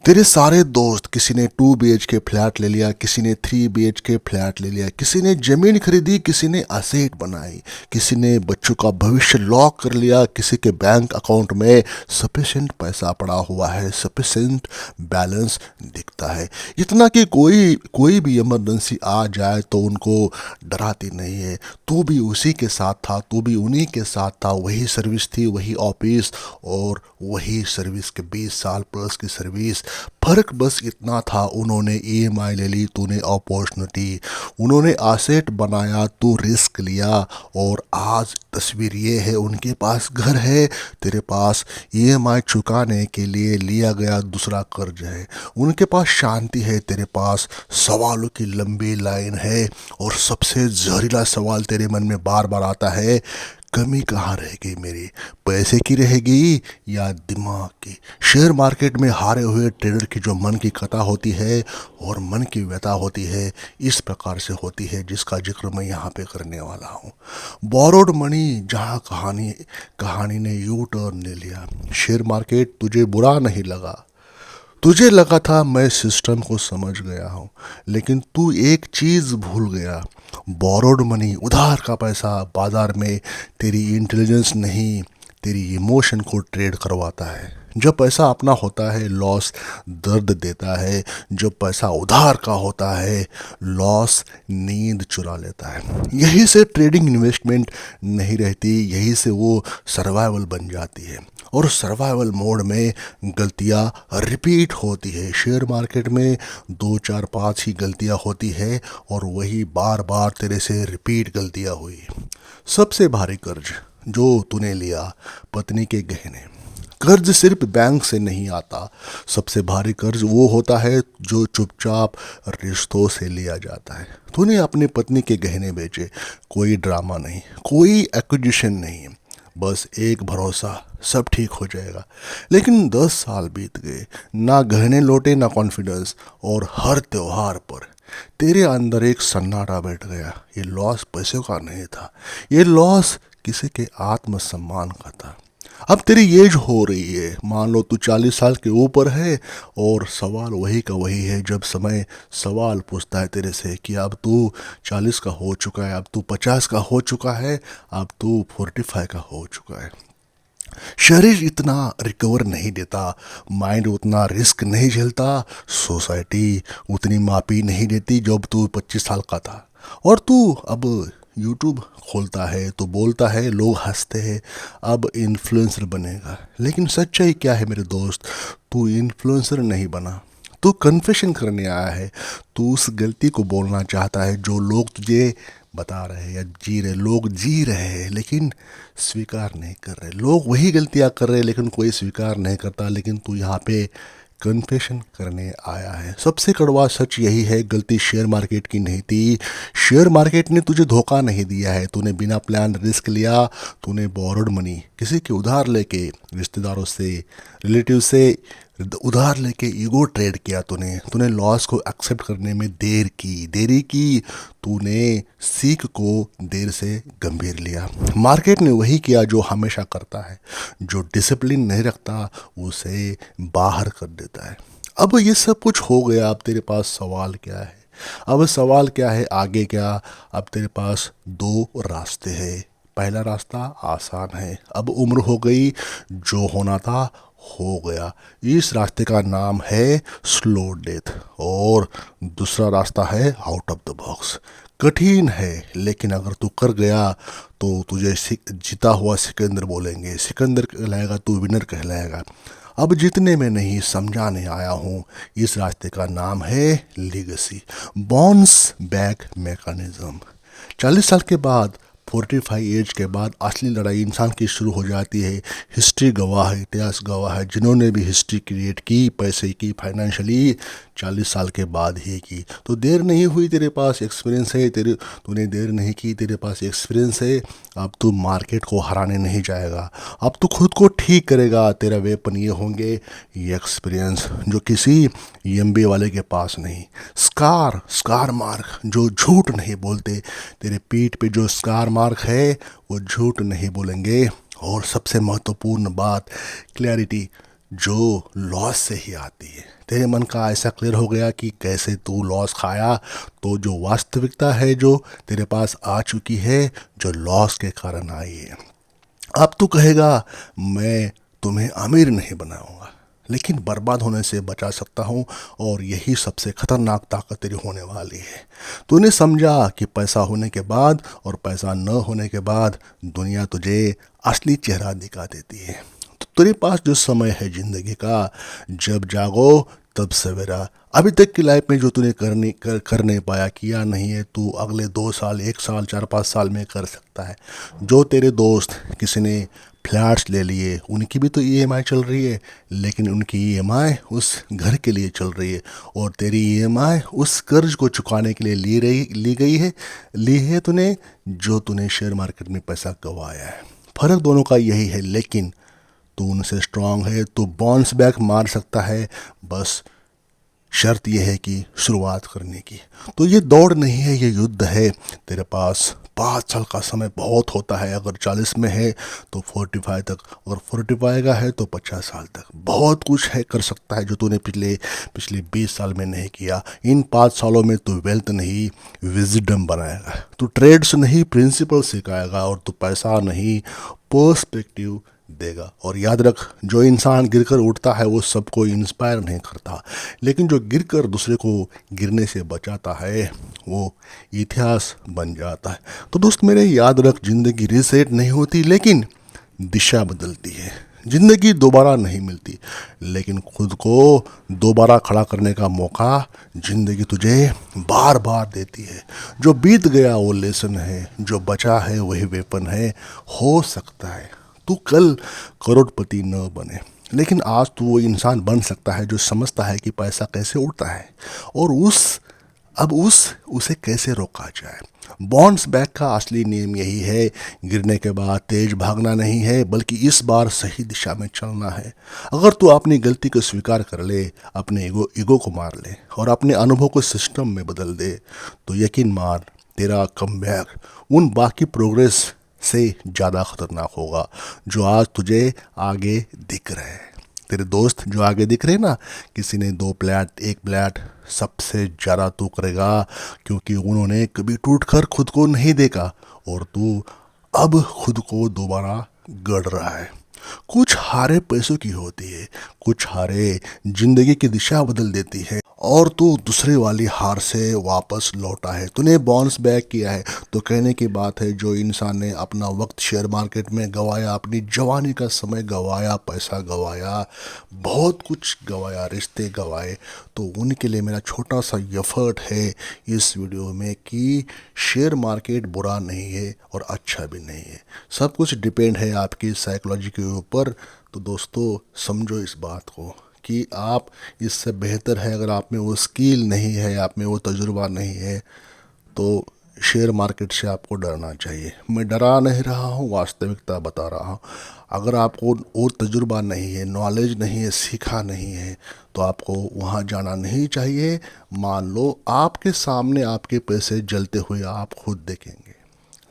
तेरे सारे दोस्त, किसी ने 2 BHK फ्लैट ले लिया, किसी ने 3 BHK फ्लैट ले लिया, किसी ने जमीन खरीदी, किसी ने असेट बनाई, किसी ने बच्चों का भविष्य लॉक कर लिया, किसी के बैंक अकाउंट में सफिशेंट पैसा पड़ा हुआ है, सफिशेंट बैलेंस दिखता है, इतना कि कोई कोई भी इमरजेंसी आ जाए तो उनको डराती नहीं है। तू भी उसी के साथ था, तू भी उन्हीं के साथ था। वही सर्विस थी, वही ऑफिस और वही सर्विस के 20 साल प्लस की सर्विस। फर्क बस इतना था, उन्होंने EMI ले ली, तूने अपॉर्चुनिटी। उन्होंने एसेट बनाया, तू रिस्क लिया। और आज तस्वीर ये है, उनके पास घर है, तेरे पास EMI चुकाने के लिए लिया गया दूसरा कर्ज है। उनके पास शांति है, तेरे पास सवालों की लंबी लाइन है। और सबसे जहरीला सवाल तेरे मन में बार बार आता है, कमी कहाँ रहेगी मेरी? पैसे की रहेगी या दिमाग की? शेयर मार्केट में हारे हुए ट्रेडर की जो मन की कथा होती है और मन की व्यथा होती है, इस प्रकार से होती है, जिसका जिक्र मैं यहाँ पे करने वाला हूँ। बोरोड मनी, जहाँ कहानी कहानी ने यू टर्न ले लिया। शेयर मार्केट तुझे बुरा नहीं लगा, तुझे लगा था मैं सिस्टम को समझ गया हूँ, लेकिन तू एक चीज़ भूल गया। बोरोड मनी, उधार का पैसा, बाजार में तेरी इंटेलिजेंस नहीं, तेरी इमोशन को ट्रेड करवाता है। जब पैसा अपना होता है, लॉस दर्द देता है। जब पैसा उधार का होता है, लॉस नींद चुरा लेता है। यही से ट्रेडिंग इन्वेस्टमेंट नहीं रहती, यही से वो सर्वाइवल बन जाती है। और सर्वाइवल मोड में गलतियाँ रिपीट होती है। शेयर मार्केट में 2 4 5 ही गलतियाँ होती है और वही बार बार तेरे से रिपीट गलतियाँ हुई। सबसे भारी कर्ज जो तूने लिया, पत्नी के गहने। कर्ज सिर्फ बैंक से नहीं आता, सबसे भारी कर्ज वो होता है जो चुपचाप रिश्तों से लिया जाता है। तूने अपनी पत्नी के गहने बेचे, कोई ड्रामा नहीं, कोई एक्विजिशन नहीं, बस एक भरोसा, सब ठीक हो जाएगा। लेकिन 10 साल बीत गए, ना गहने लौटे ना कॉन्फिडेंस, और हर त्योहार पर तेरे अंदर एक सन्नाटा बैठ गया। ये लॉस पैसों का नहीं था, ये लॉस किसी के आत्मसम्मान का था। अब तेरी एज हो रही है, मान लो तू 40 साल के ऊपर है, और सवाल वही का वही है। जब समय सवाल पूछता है तेरे से कि अब तू 40 का हो चुका है, अब तू 50 का हो चुका है, अब तू 45 का हो चुका है। शरीर इतना रिकवर नहीं देता, माइंड उतना रिस्क नहीं झेलता, सोसाइटी उतनी मापी नहीं देती जब तू 25 साल का था। और तू अब यूट्यूब खोलता है तो बोलता है, लोग हंसते हैं, अब इन्फ्लुएंसर बनेगा। लेकिन सच्चाई क्या है मेरे दोस्त? तू इन्फ्लुएंसर नहीं बना, तू कन्फेशन करने आया है। तू उस गलती को बोलना चाहता है जो लोग तुझे बता रहे हैं या जी रहे। लोग जी रहे हैं लेकिन स्वीकार नहीं कर रहे। लोग वही गलतियां कर रहे हैं लेकिन कोई स्वीकार नहीं करता। लेकिन तू यहाँ पे कन्फेशन करने आया है। सबसे कड़वा सच यही है, गलती शेयर मार्केट की नहीं थी। शेयर मार्केट ने तुझे धोखा नहीं दिया है। तूने बिना प्लान रिस्क लिया, तूने बोरोड मनी किसी के उधार लेके, रिश्तेदारों से, रिलेटिव से उधार लेके ईगो ट्रेड किया। तूने तूने लॉस को एक्सेप्ट करने में देरी की। तूने सीख को देर से गंभीर लिया। मार्केट ने वही किया जो हमेशा करता है, जो डिसिप्लिन नहीं रखता उसे बाहर कर देता है। अब ये सब कुछ हो गया, अब तेरे पास सवाल क्या है? अब सवाल क्या है, आगे क्या? अब तेरे पास दो रास्ते हैं। पहला रास्ता आसान है, अब उम्र हो गई, जो होना था हो गया। इस रास्ते का नाम है स्लो डेथ। और दूसरा रास्ता है आउट ऑफ द बॉक्स। कठिन है लेकिन अगर तू कर गया तो तुझे जीता हुआ सिकंदर बोलेंगे। सिकंदर कहलाएगा, तू विनर कहलाएगा। अब जीतने में नहीं, समझाने आया हूँ। इस रास्ते का नाम है लीगेसी, बाउंस बैक मैकेनिज्म। 40 साल के बाद, 45 एज के बाद असली लड़ाई इंसान की शुरू हो जाती है। हिस्ट्री गवाह है, इतिहास गवाह है, जिन्होंने भी हिस्ट्री क्रिएट की, पैसे की, फाइनेंशियली, 40 साल के बाद ही की। तो देर नहीं हुई, तेरे पास एक्सपीरियंस है, तूने देर नहीं की, तेरे पास एक्सपीरियंस है। अब तू मार्केट को हराने नहीं जाएगा, अब तू खुद को ठीक करेगा। तेरा वेपन ये होंगे, ये एक्सपीरियंस, जो किसी EMBA वाले के पास नहीं। स्कार मार्क, जो झूठ नहीं बोलते। तेरे पीठ पे जो स्कार मार्क है वो झूठ नहीं बोलेंगे। और सबसे महत्वपूर्ण बात, क्लैरिटी, जो लॉस से ही आती है। तेरे मन का ऐसा क्लियर हो गया कि कैसे तू लॉस खाया। तो जो वास्तविकता है जो तेरे पास आ चुकी है, जो लॉस के कारण आई है। अब तू कहेगा मैं तुम्हें अमीर नहीं बनाऊंगा, लेकिन बर्बाद होने से बचा सकता हूँ, और यही सबसे खतरनाक ताकत तेरी होने वाली है। तूने समझा कि पैसा होने के बाद और पैसा न होने के बाद दुनिया तुझे असली चेहरा दिखा देती है। तो तेरे पास जो समय है ज़िंदगी का, जब जागो तब सवेरा। अभी तक की लाइफ में जो तूने कर नहीं पाया, किया नहीं है, तू अगले 2 साल, 1 साल, 4-5 साल में कर सकता है। जो तेरे दोस्त किसी ने फ्लैट्स ले लिए, उनकी भी तो ईएमआई चल रही है, लेकिन उनकी ईएमआई उस घर के लिए चल रही है, और तेरी ईएमआई उस कर्ज को चुकाने के लिए ली है तूने, जो तूने शेयर मार्केट में पैसा गंवाया है। फर्क दोनों का यही है, लेकिन तू उनसे स्ट्रांग है, तो बाउंस बैक मार सकता है। बस शर्त यह है कि शुरुआत करने की। तो ये दौड़ नहीं है, ये युद्ध है। तेरे पास 5 साल का समय बहुत होता है। अगर 40 में है तो 45 तक, और 45 का है तो 50 साल तक बहुत कुछ है कर सकता है, जो तूने पिछले 20 साल में नहीं किया। इन 5 सालों में तू वेल्थ नहीं, विजडम बनाएगा। तू ट्रेड्स नहीं, प्रिंसिपल सिखाएगा, और तू पैसा नहीं, पर्सपेक्टिव देगा। और याद रख, जो इंसान गिरकर उठता है वो सबको इंस्पायर नहीं करता, लेकिन जो गिरकर दूसरे को गिरने से बचाता है वो इतिहास बन जाता है। तो दोस्त मेरे, याद रख, ज़िंदगी रीसेट नहीं होती, लेकिन दिशा बदलती है। ज़िंदगी दोबारा नहीं मिलती, लेकिन खुद को दोबारा खड़ा करने का मौका ज़िंदगी तुझे बार बार देती है। जो बीत गया वो लेसन है, जो बचा है वही वेपन है। हो सकता है तू कल करोड़पति न बने, लेकिन आज तू वो इंसान बन सकता है जो समझता है कि पैसा कैसे उड़ता है, और उसे कैसे रोका जाए। बाउंस बैक का असली नियम यही है, गिरने के बाद तेज भागना नहीं है, बल्कि इस बार सही दिशा में चलना है। अगर तू अपनी गलती को स्वीकार कर ले, अपने ईगो को मार ले, और अपने अनुभव को सिस्टम में बदल दे, तो यकीन मान, तेरा कमबैक उन बाकी प्रोग्रेस से ज़्यादा खतरनाक होगा जो आज तुझे आगे दिख रहे हैं। तेरे दोस्त जो आगे दिख रहे हैं ना, किसी ने 2 फ्लैट, 1 फ्लैट, सबसे ज़्यादा तू करेगा, क्योंकि उन्होंने कभी टूटकर खुद को नहीं देखा, और तू अब खुद को दोबारा गढ़ रहा है। कुछ हारे पैसों की होती है, कुछ हारे जिंदगी की दिशा बदल देती है, और तू दूसरे वाली हार से वापस लौटा है, तूने बाउंस बैक किया है। तो कहने की बात है, जो इंसान ने अपना वक्त शेयर मार्केट में गंवाया, अपनी जवानी का समय गंवाया, पैसा गंवाया, बहुत कुछ गंवाया, रिश्ते गंवाए, तो उनके लिए मेरा छोटा सा एफर्ट है इस वीडियो में कि शेयर मार्केट बुरा नहीं है और अच्छा भी नहीं है। सब कुछ डिपेंड है आपकी साइकोलॉजी के ऊपर। तो दोस्तों, समझो इस बात को कि आप इससे बेहतर है। अगर आप में वो स्किल नहीं है, आप में वो तजुर्बा नहीं है, तो शेयर मार्केट से आपको डरना चाहिए। मैं डरा नहीं रहा हूँ, वास्तविकता बता रहा हूँ। अगर आपको और तजुर्बा नहीं है, नॉलेज नहीं है, सीखा नहीं है, तो आपको वहाँ जाना नहीं चाहिए। मान लो आपके सामने आपके पैसे जलते हुए आप खुद देखेंगे।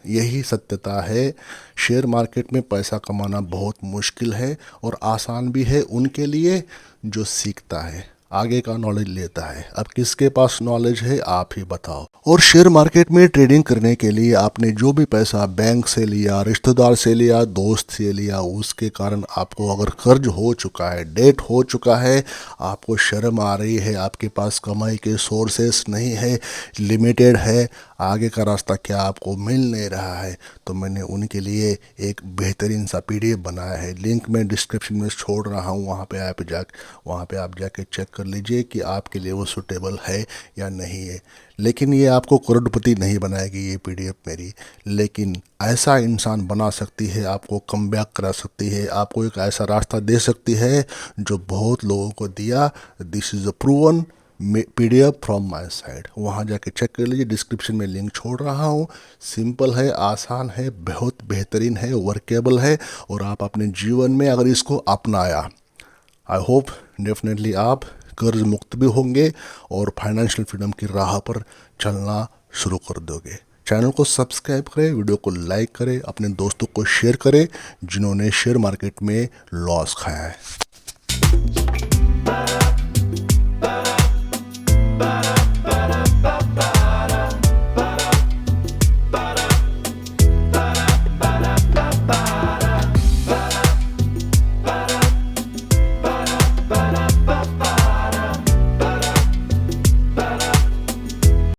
यही सत्यता है। शेयर मार्केट में पैसा कमाना बहुत मुश्किल है, और आसान भी है उनके लिए जो सीखता है, आगे का नॉलेज लेता है। अब किसके पास नॉलेज है, आप ही बताओ। और शेयर मार्केट में ट्रेडिंग करने के लिए आपने जो भी पैसा बैंक से लिया, रिश्तेदार से लिया, दोस्त से लिया, उसके कारण आपको अगर कर्ज हो चुका है, डेट हो चुका है, आपको शर्म आ रही है, आपके पास कमाई के सोर्सेस नहीं है, लिमिटेड है, आगे का रास्ता क्या आपको मिल नहीं रहा है, तो मैंने उनके लिए एक बेहतरीन सा PDF बनाया है। लिंक मैं डिस्क्रिप्शन में छोड़ रहा हूँ, वहाँ पे आप जाके चेक कर लीजिए कि आपके लिए वो सूटेबल है या नहीं है। लेकिन ये आपको करोड़पति नहीं बनाएगी ये PDF मेरी, लेकिन ऐसा इंसान बना सकती है, आपको कमबैक करा सकती है, आपको एक ऐसा रास्ता दे सकती है जो बहुत लोगों को दिया। This is a proven PDF from my side. वहाँ जाके चेक कर लीजिए, डिस्क्रिप्शन में लिंक छोड़ रहा हूँ। सिंपल है, आसान है, बहुत बेहतरीन है, वर्केबल है, और आप अपने जीवन में अगर इसको अपनाया, आई होप डेफिनेटली आप कर्ज मुक्त भी होंगे और फाइनेंशियल फ्रीडम की राह पर चलना शुरू कर दोगे। चैनल को सब्सक्राइब करें, वीडियो को लाइक करें, अपने दोस्तों को शेयर करें जिन्होंने शेयर मार्केट में लॉस खाया है।